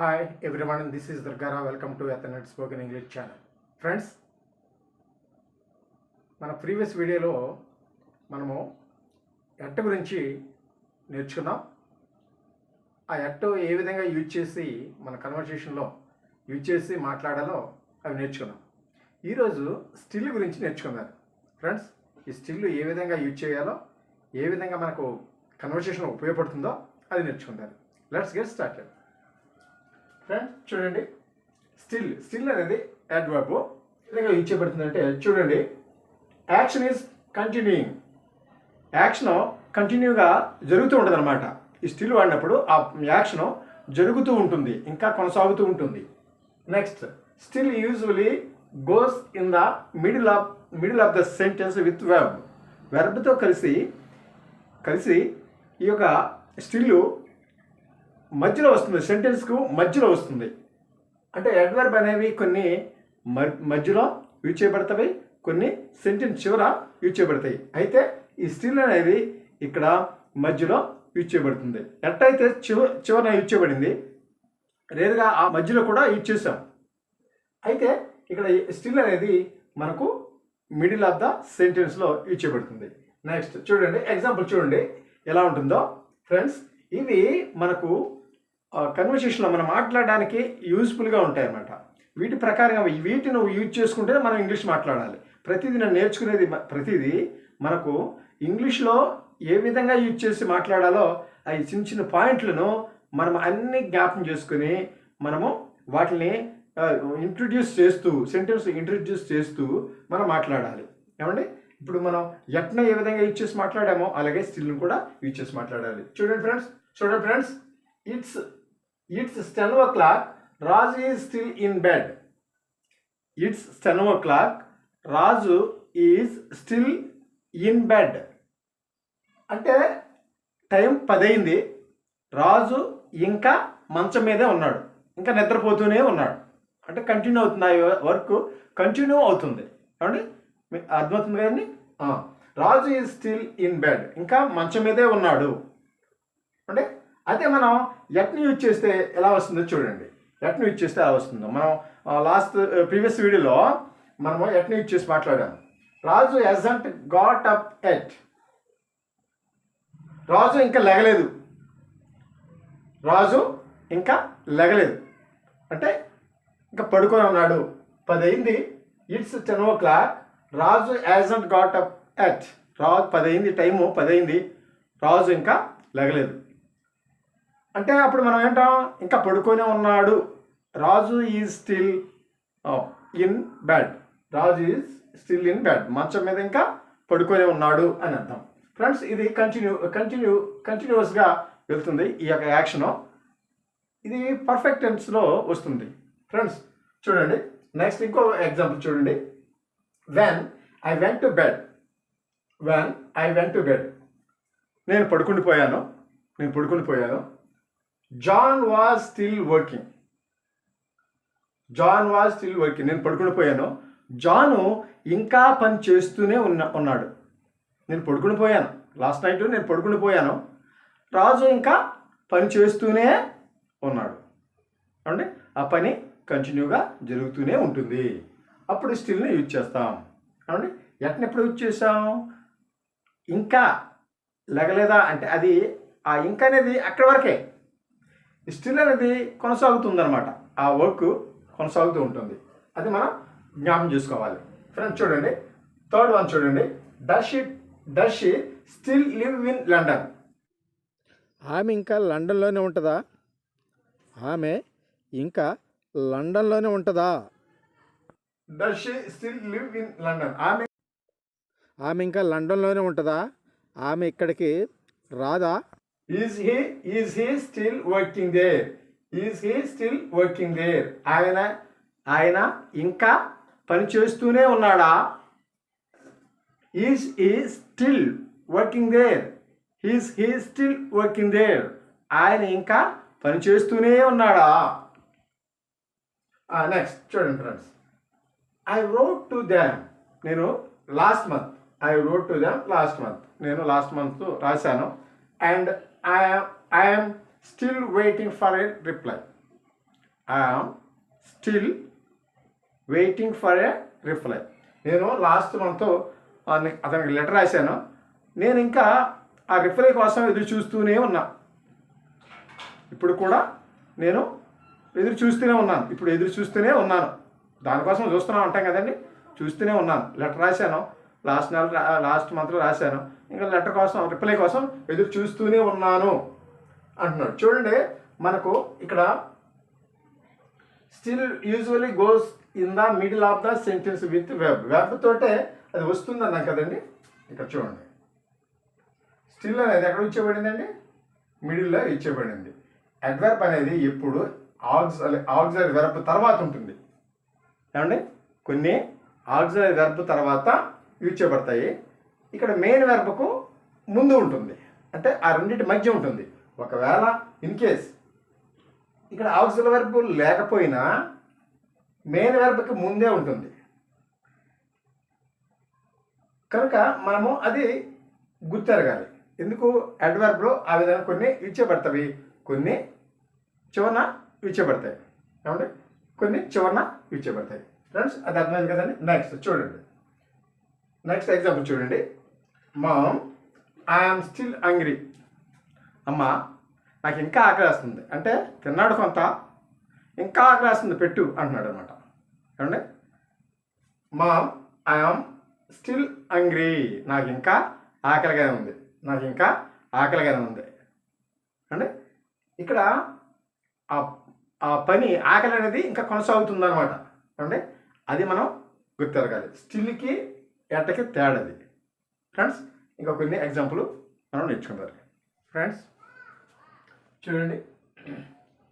Hi everyone, this is Durgara. Welcome to Ethernet Spoken English channel. Friends, మన previous వీడియోలో మనము at గురించి నేర్చుకున్నాం. ఆ ఎట్ ఏ విధంగా యూజ్ చేసి మన కన్వర్సేషన్లో యూజ్ చేసి మాట్లాడాలో అవి నేర్చుకున్నాం. ఈరోజు స్టిల్ గురించి నేర్చుకున్నారు. ఫ్రెండ్స్, ఈ స్టిల్ ఏ విధంగా యూజ్ చేయాలో, ఏ విధంగా మనకు కన్వర్సేషన్ ఉపయోగపడుతుందో అది నేర్చుకుంటారు. Let's get started. ఫ్రెండ్స్ చూడండి, స్టిల్ అనేది అడ్వర్బ్. విధంగా యూజ్ చేయబడుతుందంటే చూడండి, యాక్షన్ ఈజ్ కంటిన్యూయింగ్. యాక్షన్ కంటిన్యూగా జరుగుతూ ఉంటుంది అనమాట. ఈ స్టిల్ వాడినప్పుడు ఆ యాక్షన్ జరుగుతూ ఉంటుంది, ఇంకా కొనసాగుతూ ఉంటుంది. Next, still usually goes in the middle of the sentence with verb. వెర్బ్తో కలిసి ఈ యొక్క స్టిల్ మధ్యలో వస్తుంది, సెంటెన్స్కు మధ్యలో వస్తుంది. అంటే అడ్వర్బ్ అనేవి కొన్ని మధ్యలో యూజ్ చేయబడతాయి, కొన్ని సెంటెన్స్ చివర యూజ్ చేయబడతాయి. అయితే ఈ స్టిల్ అనేది ఇక్కడ మధ్యలో యూజ్ చేయబడుతుంది. ఎట్టయితే చివరన యూజ్ చేయబడింది, రేరుగా ఆ మధ్యలో కూడా యూజ్ చేసాం. అయితే ఇక్కడ స్టిల్ అనేది మనకు మిడిల్ ఆఫ్ ద సెంటెన్స్లో యూజ్ చేయబడుతుంది. నెక్స్ట్ చూడండి, ఎగ్జాంపుల్ చూడండి ఎలా ఉంటుందో. ఫ్రెండ్స్, ఇవి మనకు కన్వర్సేషన్లో మనం మాట్లాడడానికి యూజ్ఫుల్గా ఉంటాయి అన్నమాట. వీటి ప్రకారంగా వీటిని నువ్వు యూజ్ చేసుకుంటే మనం ఇంగ్లీష్ మాట్లాడాలి. ప్రతిదీ నేను నేర్చుకునేది ప్రతిదీ మనకు ఇంగ్లీష్లో ఏ విధంగా యూజ్ చేసి మాట్లాడాలో అవి చిన్న చిన్న పాయింట్లను మనం అన్ని జ్ఞాపకం చేసుకుని మనము వాటిని సెంటెన్స్ ఇంట్రడ్యూస్ చేస్తూ మనం మాట్లాడాలి. ఏమండి, ఇప్పుడు మనం ఎట్న ఏ విధంగా యూజ్ చేసి మాట్లాడామో అలాగే స్టిల్ని కూడా యూజ్ చేసి మాట్లాడాలి. చూడండి friends, It's 10 o'clock. Raju is still in bed. It's 10 o'clock. Raju is still in bed. అంటే టైం 10 అయింది, రాజు ఇంకా మంచం మీదే ఉన్నాడు, ఇంకా నిద్రపోతూనే ఉన్నాడు. అంటే కంటిన్యూ అవుతుంది, ఆ వర్క్ కంటిన్యూ అవుతుంది. ఏమండి, మీకు అర్థమవుతుంది కదండి. రాజు ఈజ్ స్టిల్ ఇన్ బెడ్, ఇంకా మంచం మీదే ఉన్నాడు. అంటే అదే మనం ఎట్ని యూజ్ చేస్తే ఎలా వస్తుందో చూడండి. ఎట్ని యూజ్ చేస్తే ఎలా వస్తుందో మనం ప్రీవియస్ వీడియోలో మనము ఎట్ని యూజ్ చేసి మాట్లాడాము. Raju hasn't got up yet. Raju ఇంకా లెగలేదు. అంటే ఇంకా పడుకొని ఉన్నాడు. 10 అయింది, it's 10 o'clock. Raju hasn't got up yet. 10 అయింది, టైము 10 అయింది, రాజు ఇంకా లెగలేదు. అంటే అప్పుడు మనం ఏంటాం, ఇంకా పడుకొని ఉన్నాడు. Raju is still in bed. Raju is still in bed, మంచం మీద ఇంకా పడుకొని ఉన్నాడు అని అర్థం. ఫ్రెండ్స్, ఇది కంటిన్యూస్గా వెళ్తుంది ఈ యొక్క యాక్షను. ఇది పర్ఫెక్ట్ టెన్స్లో వస్తుంది. ఫ్రెండ్స్ చూడండి, నెక్స్ట్ ఇంకో ఎగ్జాంపుల్ చూడండి. When I went to bed. నేను పడుకుని పోయాను. John was still working. నేను పడుకుని పోయాను. జాను ఇంకా పని చేస్తూనే ఉన్నాడు. నేను పడుకుని పోయాను, లాస్ట్ నైట్ నేను పడుకుని పోయాను. రాజు ఇంకా పని చేస్తూనే ఉన్నాడు. అంటే ఆ పని కంటిన్యూగా జరుగుతూనే ఉంటుంది. అప్పుడు స్టిల్ని యూజ్ చేస్తాం. అంటే ఎప్పుడు యూజ్ చేసాం, ఇంకా లెగలేదా అంటే అది ఆ ఇంకా అనేది అక్కడి వరకే. స్టిల్ అనేది కొనసాగుతుందన్నమాట, ఆ వర్క్ కొనసాగుతూ ఉంటుంది. అది మనం జ్ఞాపకం చేసుకోవాలి. ఫ్రెండ్స్ చూడండి, థర్డ్ వన్ చూడండి. Does she still live in London. ఆమె ఇంకా లండన్లోనే ఉంటుందా? Does she still live in London. ఆమె ఇంకా లండన్లోనే ఉంటుందా? ఆమె ఇక్కడికి రాదా? Is he still working there? ఆయన ఇంకా పని చేస్తూనే ఉన్నాడా? Is he still working there? ఆయన ఇంకా పని చేస్తూనే ఉన్నాడా? నెక్స్ట్ చూడండి friends. I wrote to them. నేను లాస్ట్ మంత్ రాశాను. And I am still waiting for a reply. I'm still waiting for a reply. నేను లాస్ట్ మంత్ అతనికి లెటర్ రాశాను, నేను ఇంకా ఆ రిప్లై కోసం ఎదురు చూస్తూనే ఉన్నా. ఇప్పుడు కూడా నేను ఎదురు చూస్తూనే ఉన్నాను, ఇప్పుడు ఎదురు చూస్తూనే ఉన్నాను. దానికోసం చూస్తున్నాం అంటాం కదండి, చూస్తూనే ఉన్నాను. లెటర్ రాశాను, లాస్ట్ మంత్లో రాశాను, ఇంకా లెటర్ కోసం రిప్లై కోసం ఎదురు చూస్తూనే ఉన్నాను అంటున్నాడు. చూడండి, మనకు ఇక్కడ still usually goes in the middle of the sentence with web. Web తోటే అది వస్తుంది అన్నాం కదండి. ఇక్కడ చూడండి, స్టిల్ అనేది ఎక్కడ ఇచ్చేయబడిందండి? మిడిల్లో ఇచ్చేయబడింది. అడ్వర్బ్ అనేది ఎప్పుడు ఆక్సిలరీ వెర్బ్ తర్వాత ఉంటుంది. ఏమండి, కొన్ని ఆక్సిలరీ వెర్బ్ తర్వాత యూజ్ చేయబడతాయి. ఇక్కడ మెయిన్ వెర్బ్కు ముందు ఉంటుంది, అంటే ఆ రెండింటి మధ్య ఉంటుంది. ఒకవేళ ఇన్ కేస్ ఇక్కడ ఆక్సిలరీ వెర్బ్ లేకపోయినా మెయిన్ వెర్బ్కి ముందే ఉంటుంది కనుక మనము అది గుర్తెరగాలి. ఎందుకు? అడ్వర్బ్లో ఆ విధంగా కొన్ని ఇచ్చేబడతాయి, కొన్ని చివరన ఇచ్చేబడతాయి. ఏమండి, కొన్ని చివరన ఇచ్చేబడతాయి. ఫ్రెండ్స్, అది అర్థమైంది కదండి. నెక్స్ట్ చూడండి, నెక్స్ట్ ఎగ్జాంపుల్ చూడండి. Mom, I'm still hungry. అమ్మ, నాకు ఇంకా ఆకలి వేస్తుంది. అంటే తిన్నాడు కొంత, ఇంకా ఆకలి వేస్తుంది, పెట్టు అంటున్నాడు అనమాట. ఏమండి, మామ్, ఐఎమ్ స్టిల్ హంగ్రీ. నాకు ఇంకా ఆకలిగానే ఉంది, నాకు ఇంకా ఆకలిగానే ఉంది అండి. ఇక్కడ ఆ పని ఆకలి అనేది ఇంకా కొనసాగుతుంది అనమాట. ఏమండి, అది మనం గుర్తెరగాలి. స్టిల్కి ఎట్టకి తేడాది. ఫ్రెండ్స్, ఇంకా కొన్ని ఎగ్జాంపుల్ మనం నేర్చుకుంటారు. ఫ్రెండ్స్ చూడండి,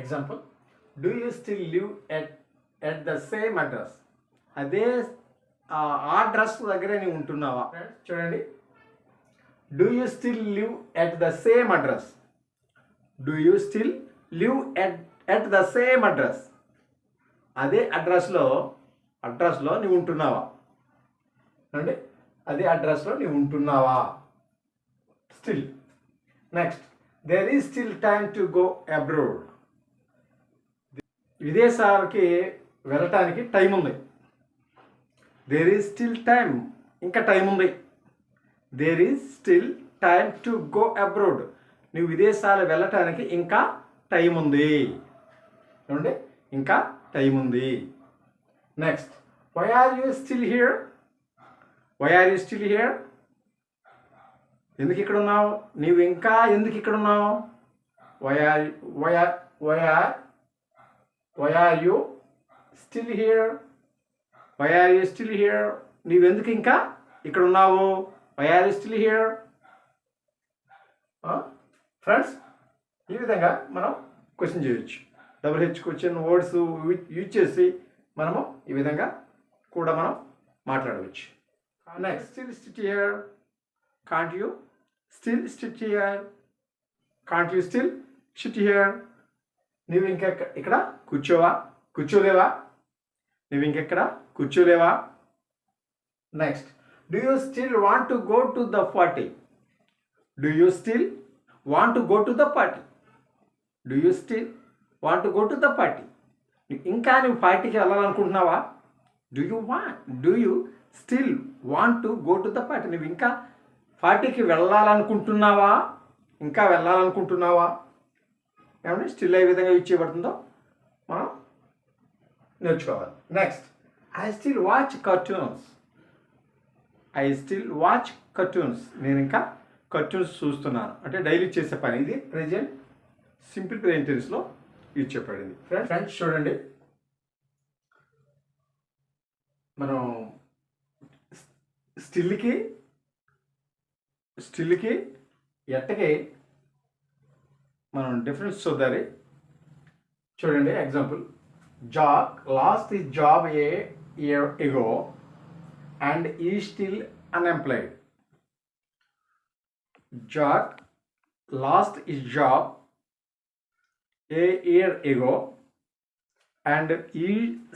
example, do you still live at the same address. అదే ఆ అడ్రస్ దగ్గరే నీవు ఉంటున్నావా? ఫ్రెండ్స్ చూడండి, do you still live at the same address. Do you still live at the same address. అదే అడ్రస్లో నీవు ఉంటున్నావా అండి? అదే అడ్రస్లో నీవు ఉంటున్నావా? Still. Next, there is still time to go abroad. విదేశాలకి వెళ్ళటానికి టైం ఉంది. దేర్ ఈజ్ స్టిల్ టైమ్, ఇంకా టైం ఉంది. There is still time to go abroad. నువ్వు విదేశాలు వెళ్ళటానికి ఇంకా టైం ఉంది. ఏమండి, ఇంకా టైం ఉంది. Next, why are you still here. Why are you still here. ఎందుకు ఇక్కడ ఉన్నావు? నీవు ఇంకా ఎందుకు ఇక్కడ ఉన్నావు? Why are you still here. Why are you still here. నీవెందుకు ఇంకా ఇక్కడ ఉన్నావు? Why are you still here. Friends, ఈ విధంగా మనం క్వశ్చన్ చేయొచ్చు. Double H question words use చేసి మనము ఈ విధంగా కూడా మనం మాట్లాడవచ్చు. Next, still sit here. Can't you still sit here. Can't you still sit here. నువ్వు ఇంకా ఇక్కడ కూర్చోలేవా? నువ్వు ఇంకెక్కడ కూర్చోలేవా? Next, do you still want to go to the party. Do you still want to go to the party. Do you still want to go to the party. ఇంకా నువ్వు పార్టీకి వెళ్ళాలనుకుంటున్నావా? Do you still want to go to the party. నువ్వు ఇంకా పార్టీకి వెళ్ళాలనుకుంటున్నావా? ఇంకా వెళ్ళాలనుకుంటున్నావా? ఏమంటే still ఏ విధంగా యూజ్ చేయబడుతుందో మనం నేర్చుకోవాలి. Next, I still watch cartoons. I still watch cartoons. నేను ఇంకా కార్టూన్స్ చూస్తున్నాను. అంటే డైలీ చేసే పని. ఇది ప్రెజెంట్ సింపుల్ ప్రెజెంట్ టెన్స్లో యూజ్ చేయబడింది. ఫ్రెండ్స్ చూడండి, మనం స్టిల్కి ఎట్టకి మనం డిఫరెన్స్ చూద్దాలి. చూడండి, example, Jack lost his job a year ago and he still unemployed. Jack lost his job a year ago and he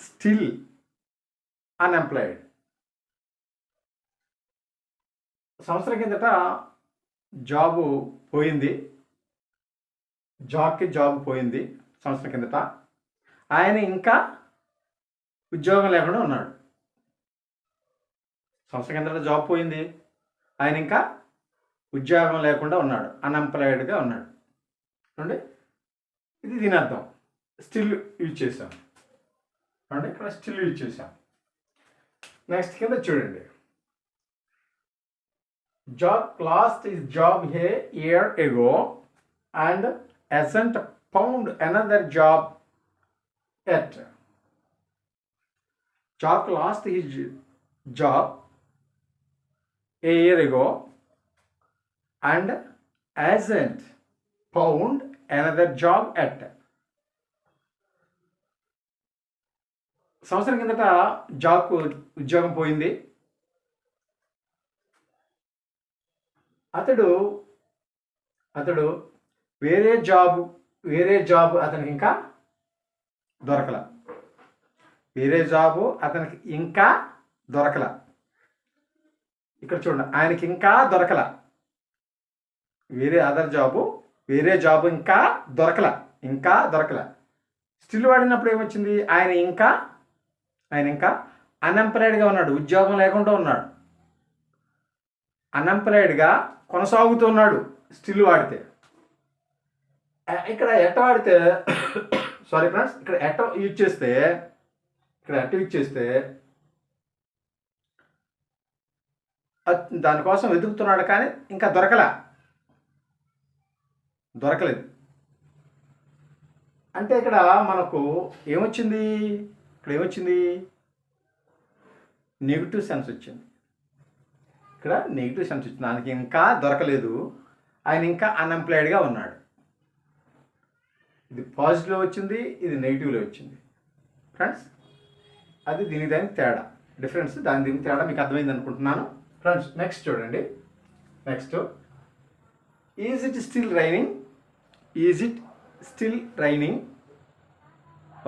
still unemployed. సంవత్సరం కిందట జాబు పోయింది. జాబ్కి జాబ్ పోయింది సంవత్సరం కిందట. ఆయన ఇంకా ఉద్యోగం లేకుండా ఉన్నాడు. సంవత్సరం కిందట జాబ్ పోయింది, ఆయన ఇంకా ఉద్యోగం లేకుండా ఉన్నాడు, అన్ఎంప్లాయిడ్గా ఉన్నాడు అండి. ఇది దీని అర్థం. స్టిల్ యూజ్ చేసాం అంటే ఇక్కడ స్టిల్ యూజ్ చేసాం. నెక్స్ట్ కింద చూడండి, job last is job a year ago and hasn't found another job yet. Jock lost his job a year ago and hasn't found another job yet. సంవత్సరం కిందట ఉద్యోగం పోయింది. అతడు వేరే జాబ్ అతనికి ఇంకా దొరకల. వేరే జాబు అతనికి ఇంకా దొరకల. ఇక్కడ చూడండి, ఆయనకి ఇంకా దొరకల. వేరే జాబు ఇంకా దొరకల. స్టిల్ వాడినప్పుడు ఏమొచ్చింది? ఆయన ఇంకా అన్ఎంప్లాయిడ్గా ఉన్నాడు, ఉద్యోగం లేకుండా ఉన్నాడు. అన్ఎంప్లాయిడ్గా కొనసాగుతున్నాడు స్టిల్ వాడితే. ఇక్కడ ఎట్ట వాడితే సారీ ఫ్రెండ్స్, ఇక్కడ ఎట్ట యూజ్ చేస్తే దానికోసం వెతుకుతున్నాడు కానీ ఇంకా దొరకలేదు. అంటే ఇక్కడ మనకు ఏమొచ్చింది? నెగిటివ్ సెన్స్ వచ్చింది. ఆయనకి ఇంకా దొరకలేదు, ఆయన ఇంకా అన్ఎంప్లాయిడ్గా ఉన్నాడు. ఇది పాజిటివ్లో వచ్చింది, ఇది నెగిటివ్లో వచ్చింది ఫ్రెండ్స్. అది దానికి తేడా, డిఫరెన్స్. దీనికి తేడా మీకు అర్థమైంది అనుకుంటున్నాను ఫ్రెండ్స్. నెక్స్ట్ చూడండి, ఈజ్ ఇట్ స్టిల్ రైనింగ్?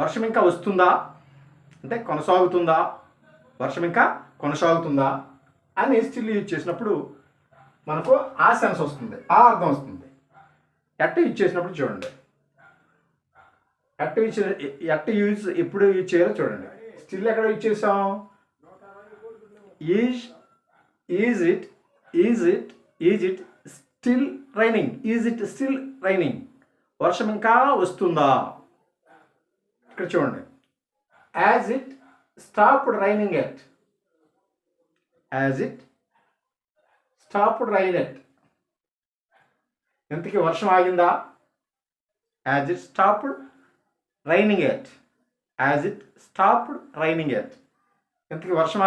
వర్షం ఇంకా వస్తుందా అంటే కొనసాగుతుందా, వర్షం ఇంకా కొనసాగుతుందా అని స్టిల్ యూజ్ చేసినప్పుడు మనకు ఆ సెన్స్ వస్తుంది, ఆ అర్థం వస్తుంది. ఎట్ట యూజ్ చేసినప్పుడు చూడండి, ఎప్పుడు యూజ్ చేయాలో చూడండి. స్టిల్ ఎక్కడ యూజ్ చేసాం? Is it still raining? వర్షం ఇంకా వస్తుందా? ఇక్కడ చూడండి, has it stopped raining yet. ఇంతకీ వర్షం ఆగిందా? Has it stopped raining yet. ఇంతకీ వర్షం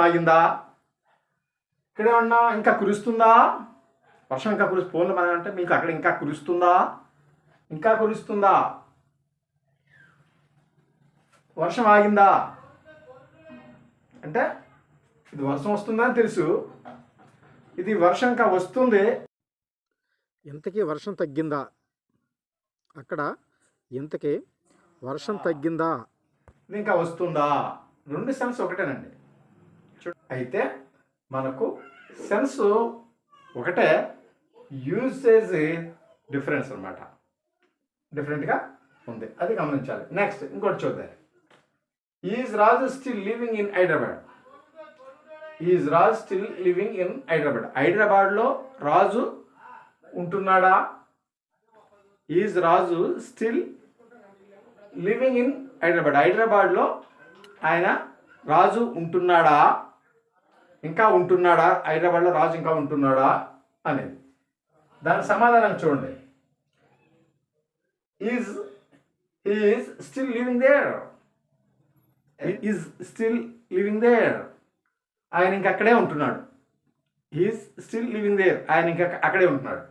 ఆగిందా? ఇక్కడే ఉన్నా ఇంకా కురుస్తుందా? వర్షం ఇంకా పోన్లు మనం అంటే మీకు అక్కడ ఇంకా కురుస్తుందా? వర్షం ఆగిందా అంటే ఇది వర్షం వస్తుందని తెలుసు, ఇది వర్షం ఇంకా వస్తుంది. ఇంతకీ వర్షం తగ్గిందా? అక్కడ ఇంతకీ వర్షం తగ్గిందా, ఇది ఇంకా వస్తుందా? రెండు సెన్స్ ఒకటేనండి. అయితే మనకు సెన్స్ ఒకటే, యూసేజ్ డిఫరెన్స్ అనమాట, డిఫరెంట్గా ఉంది, అది గమనించాలి. నెక్స్ట్ ఇంకోటి చూద్దాం. Is Raju still living in Hyderabad? హైదరాబాద్లో రాజు ఉంటున్నాడా? Is Raju still living in హైదరాబాద్లో ఆయన రాజు ఉంటున్నాడా, హైదరాబాద్లో రాజు ఇంకా ఉంటున్నాడా అనేది. దాని సమాధానం చూడండి, ఈజ్ స్టిల్ లివింగ్ దేర్. ఆయన ఇంకా అక్కడే ఉంటున్నాడు. ఆయన ఇంకా అక్కడే ఉంటున్నాడు.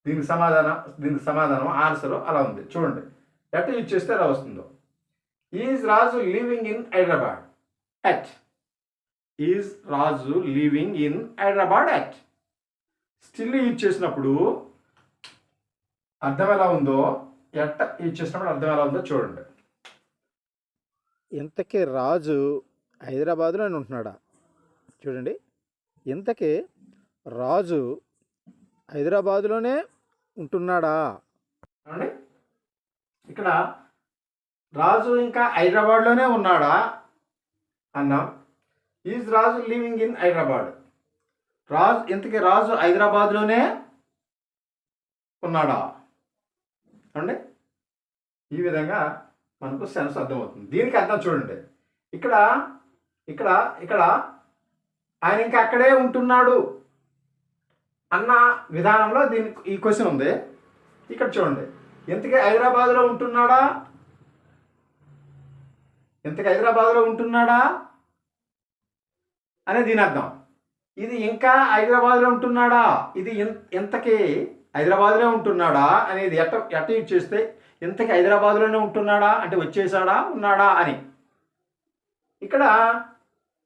దీనికి సమాధానం ఆన్సర్ అలా ఉంది. చూడండి ఎట్లా యూజ్ చేస్తే ఎలా వస్తుందో. Is Raju living in Hyderabad at. Still use చేసినప్పుడు అర్థం ఎలా ఉందో, ఎట్ట యూజ్ చేసినప్పుడు అర్థం ఎలా ఉందో చూడండి. ఇంతకీ రాజు హైదరాబాద్లోనే ఉంటున్నాడా? చూడండి, ఇంతకీ రాజు హైదరాబాద్లోనే ఉంటున్నాడా? ఇక్కడ రాజు ఇంకా హైదరాబాద్లోనే ఉన్నాడా అన్నాం. Is Raju living in Hyderabad. ఇంతకీ రాజు హైదరాబాద్లోనే ఉన్నాడా అండి. ఈ విధంగా మనకు సెన్స్ అర్థమవుతుంది. దీనికి అర్థం చూడండి, ఇక్కడ ఇక్కడ ఇక్కడ ఆయన ఇంకా అక్కడే ఉంటున్నాడు అన్న విధానంలో ఈ క్వశ్చన్ ఉంది. ఇక్కడ చూడండి, ఇంతకీ హైదరాబాద్లో ఉంటున్నాడా, ఇంతకీ హైదరాబాద్లో ఉంటున్నాడా అనే దీని అర్థం. ఇది ఇంకా హైదరాబాద్లో ఉంటున్నాడా, ఇది ఇంతకీ హైదరాబాద్లో ఉంటున్నాడా అనేది ఎట్ట యూజ్ చేస్తే ఇంతకీ హైదరాబాద్లోనే ఉంటున్నాడా అంటే వచ్చేసాడా ఉన్నాడా అని. ఇక్కడ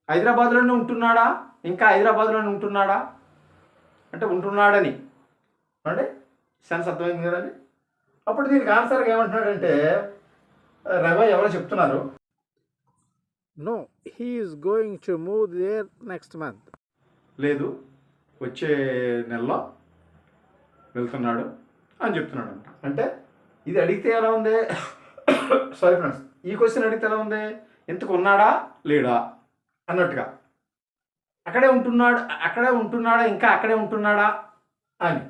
హైదరాబాద్లోనే ఉంటున్నాడా, ఇంకా హైదరాబాద్లోనే ఉంటున్నాడా అంటే ఉంటున్నాడని అంటే సెన్స్ అర్థమైంది కదండి. అప్పుడు దీనికి ఆన్సర్గా ఏమంటున్నాడంటే రవి ఎవరో చెప్తున్నారు, no he is going to move there next month. లేదు వచ్చే నెలలో వెళ్తున్నాడు అని చెప్తున్నాడు అంట. అంటే ఇది అడిగితే ఎలా ఉంది, సారీ ఫ్రెండ్స్, ఈ క్వశ్చన్ అడిగితే ఎలా ఉంది, ఇంతకు ఉన్నాడా లేడా అన్నట్టుగా. అక్కడే ఉంటున్నాడా ఇంకా అక్కడే ఉంటున్నాడా అని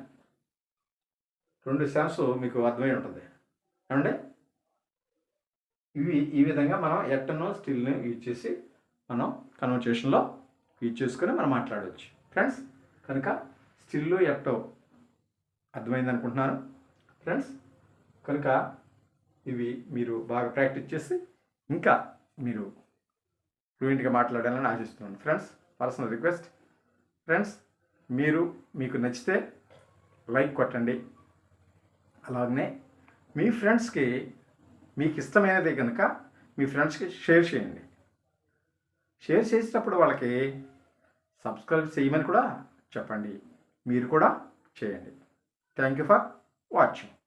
రెండు సెన్స్ మీకు అర్థమై ఉంటుంది ఏమండి. ఈ విధంగా మనం ఎట్టనో స్టిల్ని యూజ్ చేసి మనం కన్వర్సేషన్లో యూజ్ చేసుకొని మనం మాట్లాడవచ్చు ఫ్రెండ్స్. కనుక స్టిల్ ఎట్టో అర్థమైంది అనుకుంటున్నాను ఫ్రెండ్స్. కనుక ఇవి మీరు బాగా ప్రాక్టీస్ చేసి ఇంకా మీరు ఫ్లూయెంట్గా మాట్లాడాలని ఆశిస్తున్నాను ఫ్రెండ్స్. పర్సనల్ రిక్వెస్ట్ ఫ్రెండ్స్, మీకు నచ్చితే లైక్ కొట్టండి. అలాగనే మీ ఫ్రెండ్స్కి మీకు ఇష్టమైనది కనుక మీ ఫ్రెండ్స్కి షేర్ చేయండి. షేర్ చేసేటప్పుడు వాళ్ళకి సబ్స్క్రైబ్ చేయమని కూడా చెప్పండి. మీరు కూడా చేయండి. Thank you for watching.